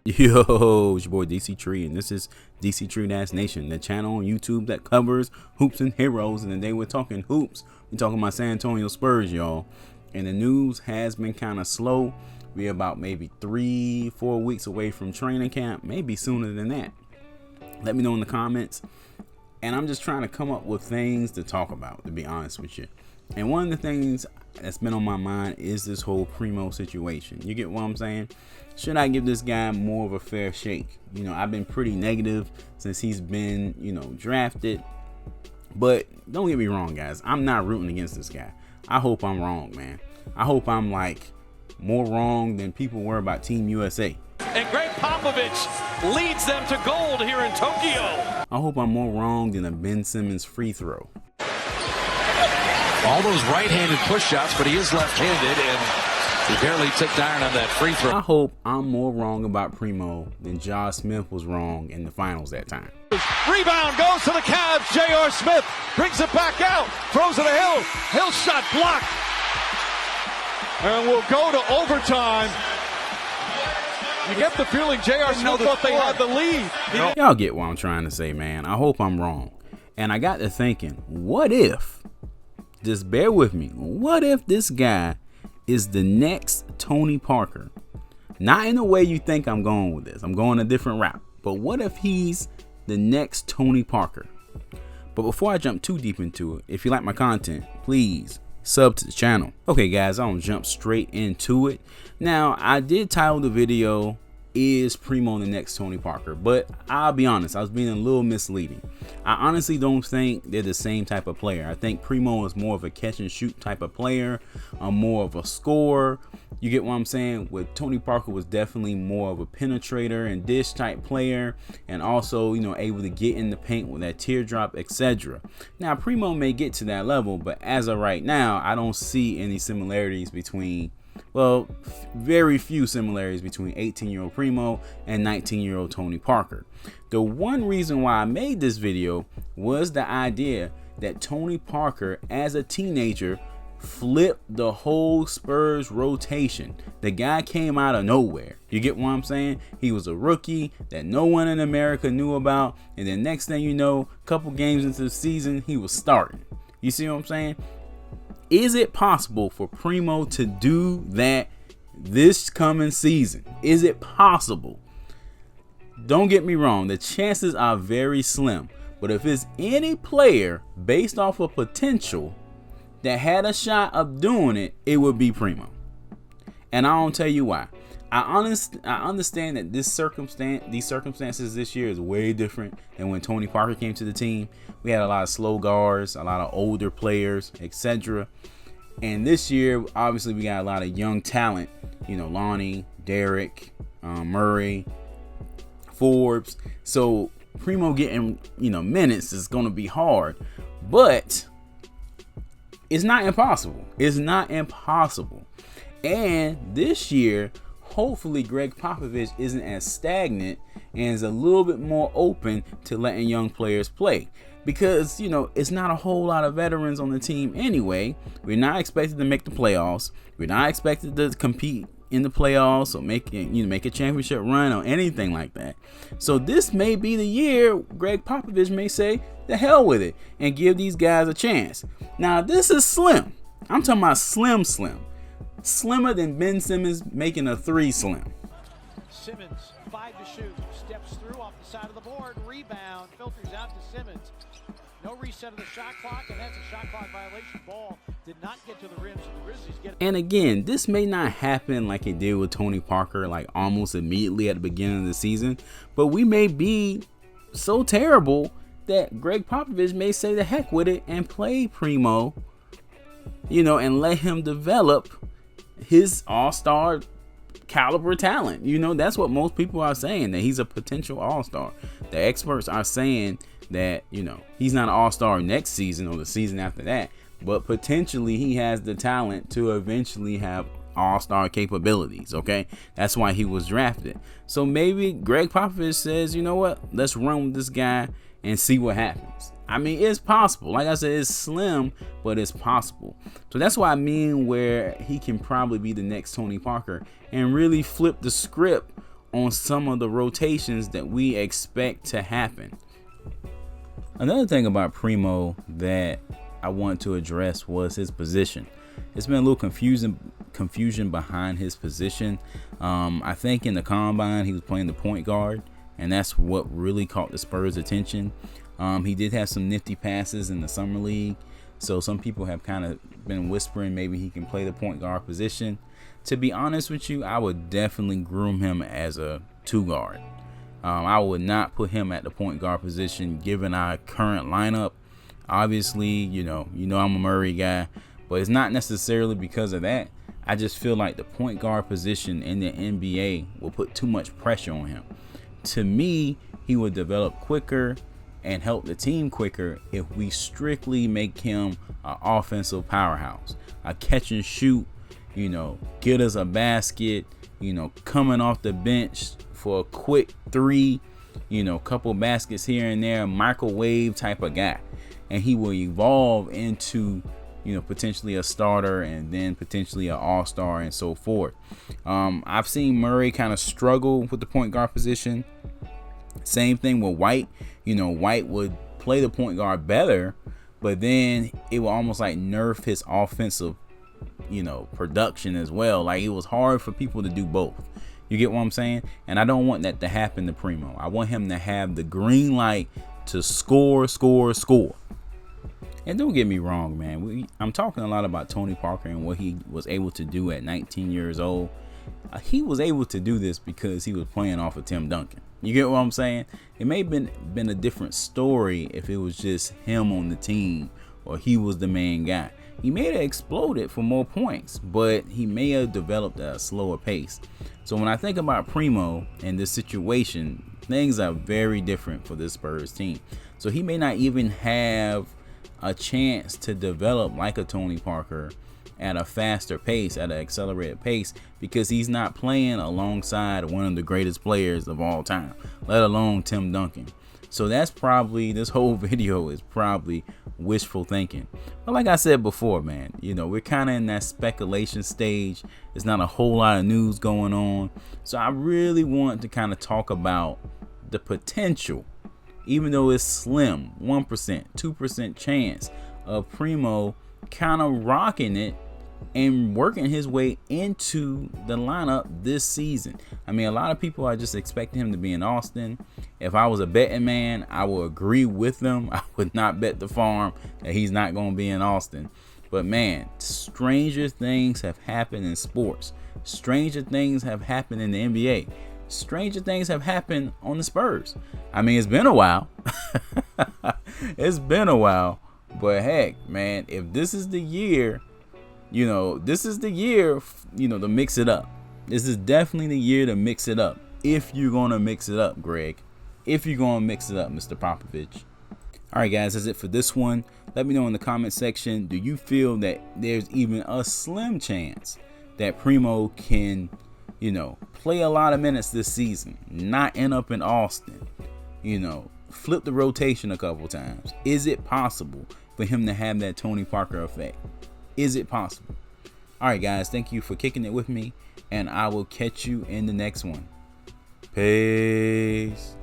Yo, it's your boy DC3, and this is Dctree-Nation, the channel on YouTube that covers hoops and heroes. And today we're talking hoops. We're talking about San Antonio Spurs, y'all. And the news has been kind of slow. We're about maybe 3-4 weeks away from training camp, maybe sooner than that. Let me know in the comments. And I'm just trying to come up with things to talk about, to be honest with you. And one of the things that's been on my mind is this whole Primo situation. You get what I'm saying? Should I give this guy more of a fair shake? You know, I've been pretty negative since he's been, drafted. But don't get me wrong, guys. I'm not rooting against this guy. I hope I'm wrong, man. I hope I'm like more wrong than people were about Team USA. And Greg Popovich leads them to gold here in Tokyo. I hope I'm more wrong than a Ben Simmons free throw. All those right-handed push-shots, but he is left-handed, and he barely tipped iron on that free throw. I hope I'm more wrong about Primo than Josh Smith was wrong in the finals that time. Rebound goes to the Cavs. J.R. Smith brings it back out, throws it to Hill. Hill shot blocked. And we'll go to overtime. You get the feeling J.R. Smith thought they had the lead. Y'all get what I'm trying to say, man. I hope I'm wrong. And I got to thinking, what if, just bear with me, what if this guy is the next Tony Parker? Not in the way you think I'm going with this. I'm going a different route. But what if he's the next Tony Parker? But before I jump too deep into it, if you like my content, please sub to the channel. Okay, guys, I'm gonna jump straight into it. Now, I did title the video, "Is Primo the next Tony Parker?" But I'll be honest, I was being a little misleading. I honestly don't think they're the same type of player. I think Primo is more of a catch and shoot type of player, more of a scorer. You get what I'm saying? With Tony Parker was definitely more of a penetrator and dish type player, and also, able to get in the paint with that teardrop, etc. Now, Primo may get to that level, but as of right now, I don't see any similarities between, well, very few similarities between 18-year-old Primo and 19-year-old Tony Parker. The one reason why I made this video was the idea that Tony Parker, as a teenager, flipped the whole Spurs rotation. The guy came out of nowhere. You get what I'm saying? He was a rookie that no one in America knew about, and then next thing you know, a couple games into the season, he was starting. You see what I'm saying? Is it possible for Primo to do that this coming season? Is it possible? Don't get me wrong, the chances are very slim. But if it's any player based off of potential that had a shot of doing it, it would be Primo. And I don't tell you why. I understand that these circumstances this year is way different than when Tony Parker came to the team. We had a lot of slow guards, a lot of older players, etc. And this year, obviously, we got a lot of young talent. Lonnie, Derek, Murray, Forbes. So Primo getting, minutes is going to be hard. But it's not impossible. It's not impossible. And this year, hopefully Greg Popovich isn't as stagnant and is a little bit more open to letting young players play. Because, it's not a whole lot of veterans on the team anyway. We're not expected to make the playoffs. We're not expected to compete in the playoffs or make a championship run or anything like that. So this may be the year Greg Popovich may say, the hell with it, and give these guys a chance. Now, this is slim. I'm talking about slim. Slimmer than Ben Simmons making a 3 slim. Simmons, 5 to shoot, steps through off the side of the board, rebound, filters out to Simmons. No reset of the shot clock, and that's a shot clock violation. Ball did not get to the rim, so the Grizzlies get it. And again, this may not happen like it did with Tony Parker, like almost immediately at the beginning of the season, but we may be so terrible that Greg Popovich may say the heck with it and play Primo, and let him develop his all-star caliber talent. That's what most people are saying, that he's a potential all-star. The experts are saying that, he's not an all-star next season or the season after that, but potentially he has the talent to eventually have all-star capabilities. Okay, that's why he was drafted. So maybe Greg Popovich says, you know what, let's run with this guy and see what happens. I mean, it's possible. Like I said, it's slim, but it's possible. So that's what I mean, where he can probably be the next Tony Parker and really flip the script on some of the rotations that we expect to happen. Another thing about Primo that I want to address was his position. It's been a little confusion behind his position. I think in the combine he was playing the point guard, and that's what really caught the Spurs' attention. He did have some nifty passes in the summer league, so some people have kind of been whispering maybe he can play the point guard position. To be honest with you, I would definitely groom him as a 2 guard. I would not put him at the point guard position given our current lineup. Obviously, you know I'm a Murray guy, but it's not necessarily because of that. I just feel like the point guard position in the NBA will put too much pressure on him. To me, he would develop quicker and help the team quicker if we strictly make him an offensive powerhouse, a catch and shoot, get us a basket, coming off the bench for a quick 3, couple baskets here and there, microwave type of guy. And he will evolve into, potentially a starter and then potentially an all-star and so forth. I've seen Murray kind of struggle with the point guard position. Same thing with White. White would play the point guard better, but then it will almost like nerf his offensive, production as well. Like, it was hard for people to do both. You get what I'm saying? And I don't want that to happen to Primo. I want him to have the green light to score. And don't get me wrong, man. I'm talking a lot about Tony Parker and what he was able to do at 19 years old. He was able to do this because he was playing off of Tim Duncan. You get what I'm saying? It may have been a different story if it was just him on the team or he was the main guy. He may have exploded for more points, but he may have developed at a slower pace. So when I think about Primo and this situation, things are very different for this Spurs team. So he may not even have a chance to develop like a Tony Parker at a faster pace, at an accelerated pace, because he's not playing alongside one of the greatest players of all time, let alone Tim Duncan. So that's probably, this whole video is probably wishful thinking. But like I said before, man, we're kind of in that speculation stage. There's not a whole lot of news going on. So I really want to kind of talk about the potential, even though it's slim, 1%, 2% chance of Primo kind of rocking it and working his way into the lineup this season. I mean, a lot of people are just expecting him to be in Austin. If I was a betting man, I would agree with them. I would not bet the farm that he's not going to be in Austin. But man, stranger things have happened in sports. Stranger things have happened in the NBA. Stranger things have happened on the Spurs. I mean, it's been a while. It's been a while. But heck, man, if this is the year, this is the year, to mix it up. This is definitely the year to mix it up. If you're going to mix it up, Greg. If you're going to mix it up, Mr. Popovich. All right, guys, that's it for this one. Let me know in the comment section, do you feel that there's even a slim chance that Primo can, play a lot of minutes this season, not end up in Austin, flip the rotation a couple times? Is it possible for him to have that Tony Parker effect? Is it possible? All right, guys, thank you for kicking it with me, and I will catch you in the next one. Peace.